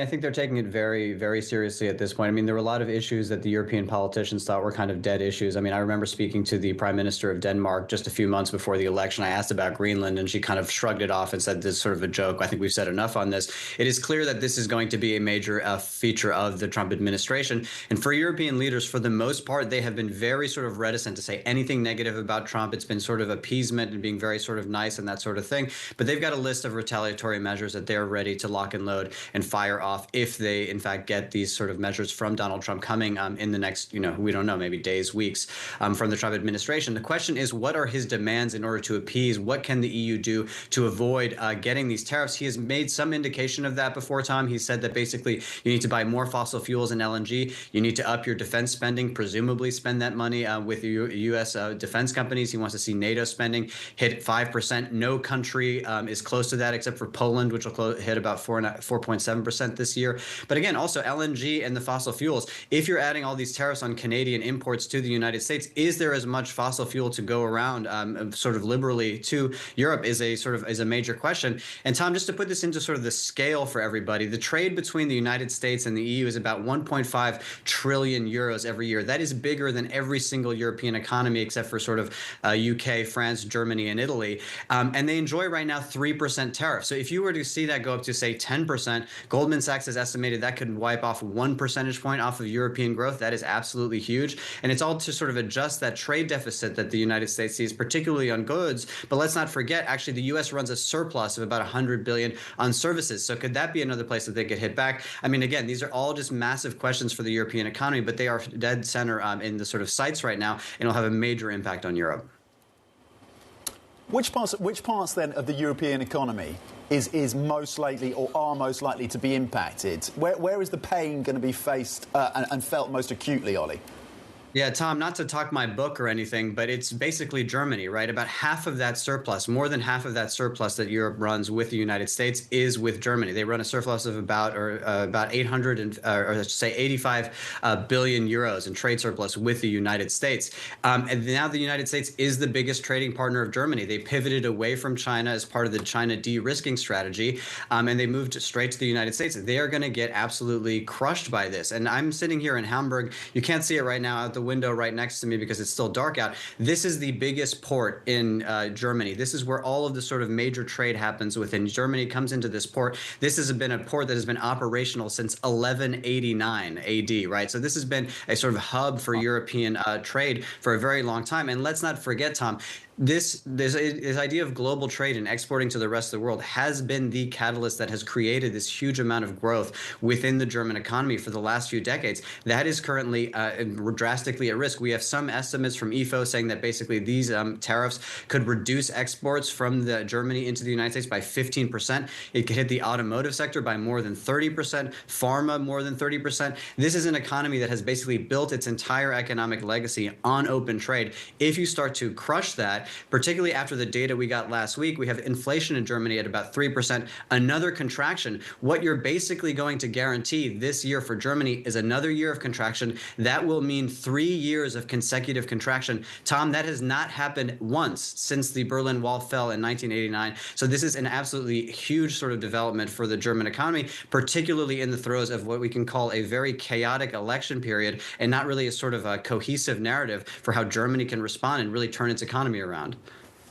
I think they're taking it very, very seriously at this point. I mean, there were a lot of issues that the European politicians thought were kind of dead issues. I mean, I remember speaking to the Prime Minister of Denmark just a few months before the election. I asked about Greenland, and she kind of shrugged it off and said, "This is sort of a joke. I think we've said enough on this." It is clear that this is going to be a major feature of the Trump administration. And for European leaders, for the most part, they have been very sort of reticent to say anything negative about Trump. It's been sort of appeasement and being very sort of nice and that sort of thing. But they've got a list of retaliatory measures that they're ready to lock and load and fire off if they in fact get these sort of measures from Donald Trump coming in the next, we don't know, maybe days, weeks from the Trump administration. The question is, what are his demands in order to appease? What can the EU do to avoid getting these tariffs? He has made some indication of that before, Tom. He said that basically you need to buy more fossil fuels and LNG. You need to up your defense spending, presumably spend that money with U.S. defense companies. He wants to see NATO spending hit 5%. No country is close to that except for Poland, which will hit about 4.7% this year. But again, also LNG and the fossil fuels. If you're adding all these tariffs on Canadian imports to the United States, is there as much fossil fuel to go around sort of liberally to Europe is a major question. And Tom, just to put this into sort of the scale for everybody, the trade between the United States and the EU is about 1.5 trillion euros every year. That is bigger than every single European economy except for sort of UK, France, Germany, and Italy. And they enjoy right now 3% tariff. So if you were to see that go up to, say, 10%, Goldman Sachs has estimated that could wipe off 1 percentage point off of European growth. That is absolutely huge. And it's all to sort of adjust that trade deficit that the United States sees, particularly on goods. But let's not forget, actually, the U.S. runs a surplus of about $100 billion on services. So could that be another place that they could hit back? I mean, again, these are all just massive questions for the European economy, but they are dead center in the sort of sights right now, and it'll have a major impact on Europe. Which parts then of the European economy is most likely or are most likely to be impacted? Where is the pain going to be faced and felt most acutely, Ollie? Yeah, Tom, not to talk my book or anything, but it's basically Germany, right? About half of that surplus, more than half of that surplus that Europe runs with the United States is with Germany. They run a surplus of about 85 billion euros in trade surplus with the United States. And now the United States is the biggest trading partner of Germany. They pivoted away from China as part of the China de-risking strategy, and they moved straight to the United States. They are going to get absolutely crushed by this. And I'm sitting here in Hamburg. You can't see it right now out the window right next to me because it's still dark out. This is the biggest port in Germany. This is where all of the sort of major trade happens within Germany, comes into this port. This has been a port that has been operational since 1189 AD, right? So this has been a sort of hub for European trade for a very long time. And let's not forget, Tom, this idea of global trade and exporting to the rest of the world has been the catalyst that has created this huge amount of growth within the German economy for the last few decades. That is currently drastically at risk. We have some estimates from IFO saying that basically these tariffs could reduce exports from Germany into the United States by 15%. It could hit the automotive sector by more than 30%, pharma more than 30%. This is an economy that has basically built its entire economic legacy on open trade. If you start to crush that, particularly after the data we got last week, we have inflation in Germany at about 3%, another contraction. What you're basically going to guarantee this year for Germany is another year of contraction. That will mean 3 years of consecutive contraction. Tom, that has not happened once since the Berlin Wall fell in 1989. So this is an absolutely huge sort of development for the German economy, particularly in the throes of what we can call a very chaotic election period and not really a sort of a cohesive narrative for how Germany can respond and really turn its economy around.